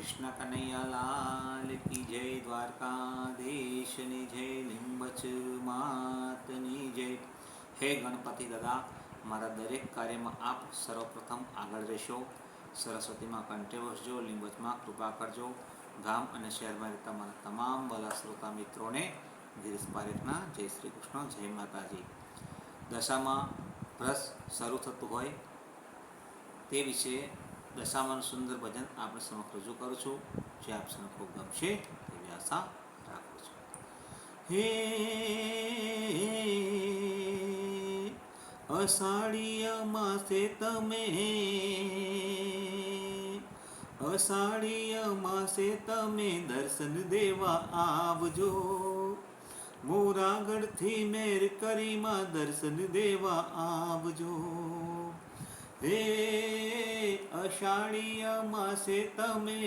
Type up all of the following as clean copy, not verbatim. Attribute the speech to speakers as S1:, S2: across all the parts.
S1: કૃષ્ણ કનૈયા લાલ કી જય, દ્વારકાધીશની જય, લીંબચ માતની જય. હે ગણપતિ દાદા, મારા દરેક કાર્યમાં આપ સર્વપ્રથમ આગળ રહેશો. સરસ્વતીમાં કંઠે વસજો, લીંબચમાં કૃપા કરજો. ગામ અને શહેરમાં રહેતા મારા તમામ વાલા શ્રોતા મિત્રોને ગિરીશ પારેખના જય શ્રી કૃષ્ણ, જય માતાજી. દશામાં વ્રત શરૂ થતું હોય તે વિશે દશામાનું સુંદર ભજન આપણે સમક્ષ રજૂ કરું છું, જે આપ સૌને ખૂબ ગમશે તેવી આશા રાખું છું. હે અષાઢીય માસે તમે, અષાઢીય માસે તમે દર્શન દેવા આવજો. મોરાગઢથી મેર કરીમાં દર્શન દેવા આવજો. હે અષાઢીય માસે તમે,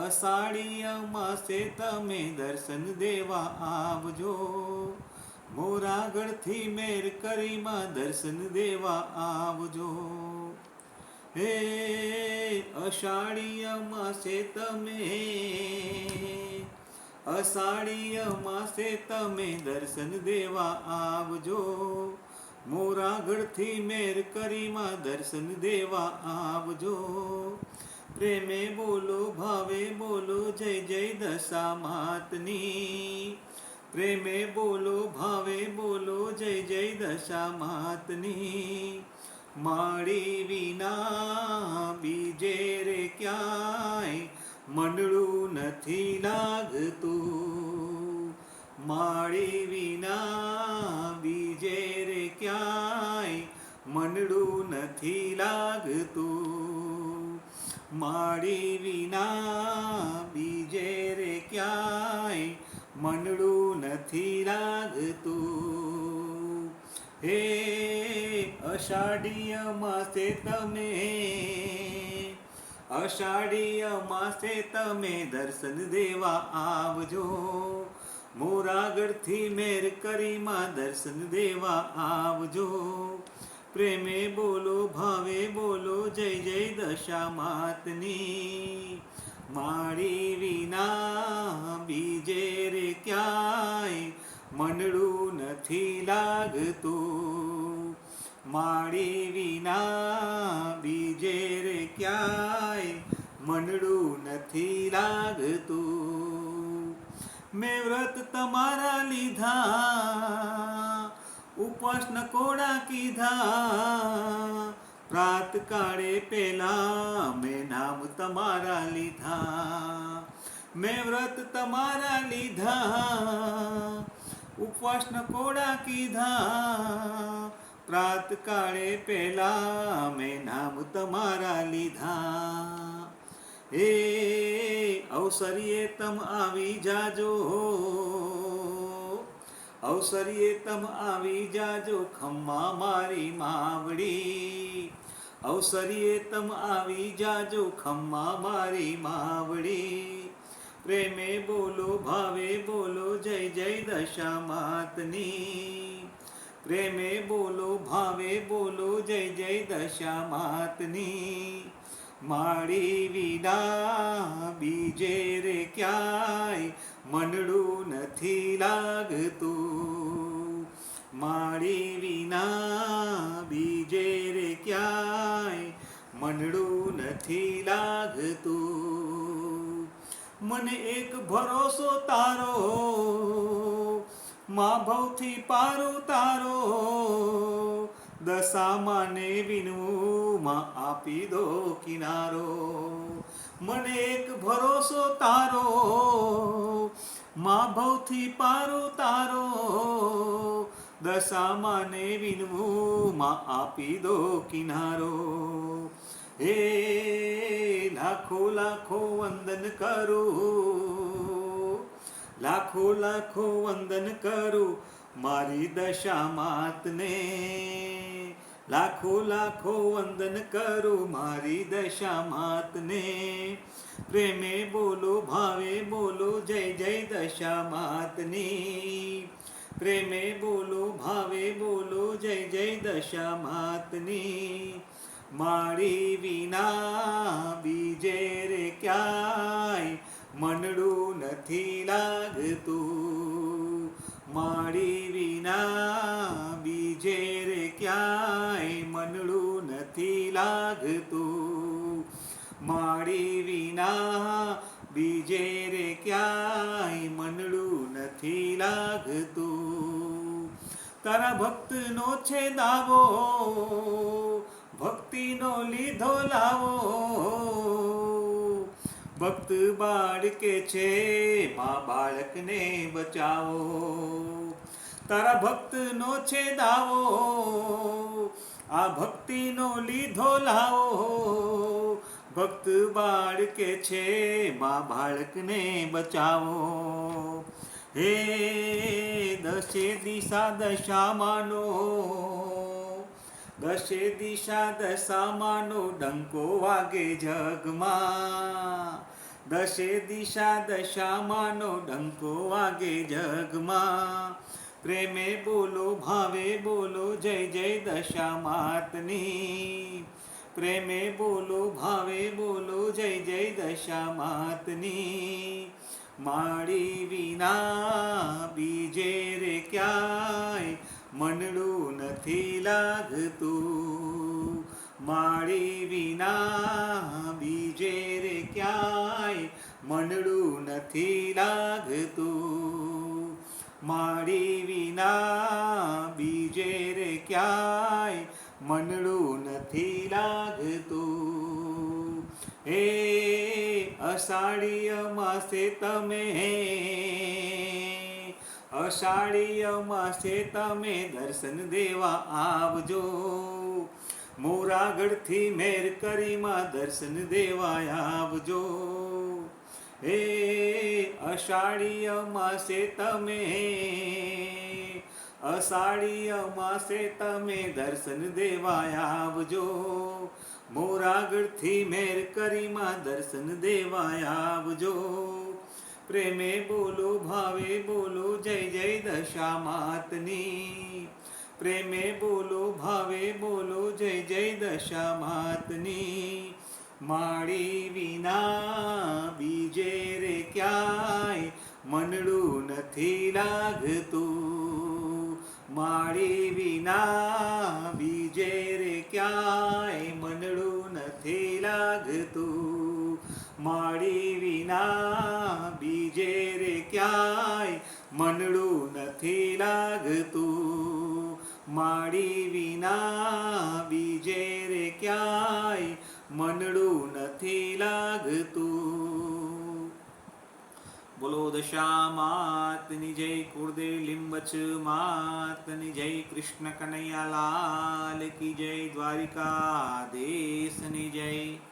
S1: અષાઢીય માસે તમે દર્શન દેવા આવજો. મોરાગઢથી મેર કરીમાં દર્શન દેવા આવજો. હે અષાઢીય માસે તમે, અષાઢીય માસે તમે દર્શન દેવા આવજો. મોરાગઢથી મેર કરીમાં દર્શન દેવા આવજો. પ્રેમે બોલો, ભાવે બોલો, જય જય દશા માતની. પ્રેમે બોલો, ભાવે બોલો, જય જય દશા માતની. માળી વિના બીજે રે ક્યાંય મંડળું નથી લાગતું. માળી વિના બીજે રે ક્યાંય મંડળું નથી લાગતું. માળી વિના બીજે રે ક્યાંય મંડળું નથી લાગતું. હે અષાઢીય માસે તમે, અષાઢીય માસે તમે દર્શન દેવા આવજો. મોરાગઢથી મેર કરીમાં દર્શન દેવા આવજો. પ્રેમે બોલો, ભાવે બોલો, જય જય દશા માતની. માળી વિના બીજે રે ક્યાંય મંડળું નથી લાગતું. માળી વિના બીજે રે ક્યાંય મંડળું નથી લાગતું. મેં વ્રત તમારા લીધા, ઉપવાસ નકોડા કીધા. પ્રાત કાળે પેલા મેં નામ તમારા લીધા. મેં વ્રત તમારા લીધા, ઉપવાસ નકોડા કીધા. પ્રાત કાળે પેલા મેં નામ તમારા લીધા. હે અવસરીએ તમ આવી જાજો, અવસરીએ તમ આવી જાજો. ખમ્મા મારી માવડી, અવસરીએ તમ આવી જાજો. ખમ્મા મારી માવડી. પ્રેમે બોલો, ભાવે બોલો, જય જય દશા માતની. પ્રેમે બોલો, ભાવે બોલો, જય જય દશા માતની. માળી વિના બીજે રે ક્યાંય મંડળું નથી લાગતું. માળી વિના બીજે રે ક્યાંય મંડળું નથી લાગતું. મને એક ભરોસો તારો, મા ભવથી પારો તારો. દશામાને વિનવું માં આપી દો કિનારો. મને એક ભરોસો તારો, મા ભવથી પારો તારો. દશામાને વિનવું માં આપી દો કિનારો. હે લાખો લાખો વંદન કરું, લાખો લાખો વંદન કરું મારી દશા માતને. લાખો લાખો વંદન કરું મારી દશા માતને. પ્રેમે બોલો, ભાવે બોલો, જય જય દશા માતની. પ્રેમે બોલો, ભાવે બોલો, જય જય દશા માતની. માળી વિના બીજ મનડું નથી લાગતું. મારી વિના બીજે રે ક્યાંય મનડું નથી લાગતું. મારી વિના બીજે રે ક્યાંય મનડું નથી લાગતું. તારા ભક્તનો છે દાવો, ભક્તિનો લીધો લાવો. ભક્ત બાળકે છે મા બાળકને બચાવો. તારા ભક્તનો છે દાવો, આ ભક્તિનો લીધો લાવો. ભક્ત બાળકે છે મા બાળકને બચાવો. હે દશે દિશા દશામાનો, દશે દિશા દશામાનો ડંકો વાગે જગમાં. દશે દિશા દશામાનો ડંકો વાગે જગમાં. પ્રેમે બોલો ભાવે બોલો જય જય દશા માતની. પ્રેમે બોલો ભાવે બોલો જય જય દશા માતની. મારી વિના બીજે રે ક્યાંય મનડું નથી લાગતું. મારી વિના બીજે રે ક્યાંય મનડું નથી લાગતું. મારી વિના બીજે રે ક્યાંય મનડું નથી લાગતું. હે અષાઢીય માસે તમે, અષાઢીય માસે તમે દર્શન દેવા આવજો. મોરાગઢથી મેર કરી માં દર્શન દેવા આવજો. હે અષાઢીય માસે તમે, અષાઢીય માસે તમે દર્શન દેવા આવજો. મોરાગઢથી મેર કરી માં દર્શન દેવા આવજો. પ્રેમે બોલો ભાવે બોલો જય જય દશા માતની. પ્રેમે બોલો ભાવે બોલો જય જય દશા માતની. મારી વિના બીજે રે ક્યાંય મનડું નથી લાગતું. મારી વિના બીજે રે ક્યાંય મનડું નથી લાગતું. મારી વિના બીજે રે ક્યાંય મનડું નથી લાગતું. મારી વિના બીજે રે ક્યાંય મનડું નથી લાગતું. બોલો દશા માતની જય. કુળદેવ લીંબચ માતની જય. કૃષ્ણ કનૈયા લાલ કી જય. દ્વારિકાધીશની જય.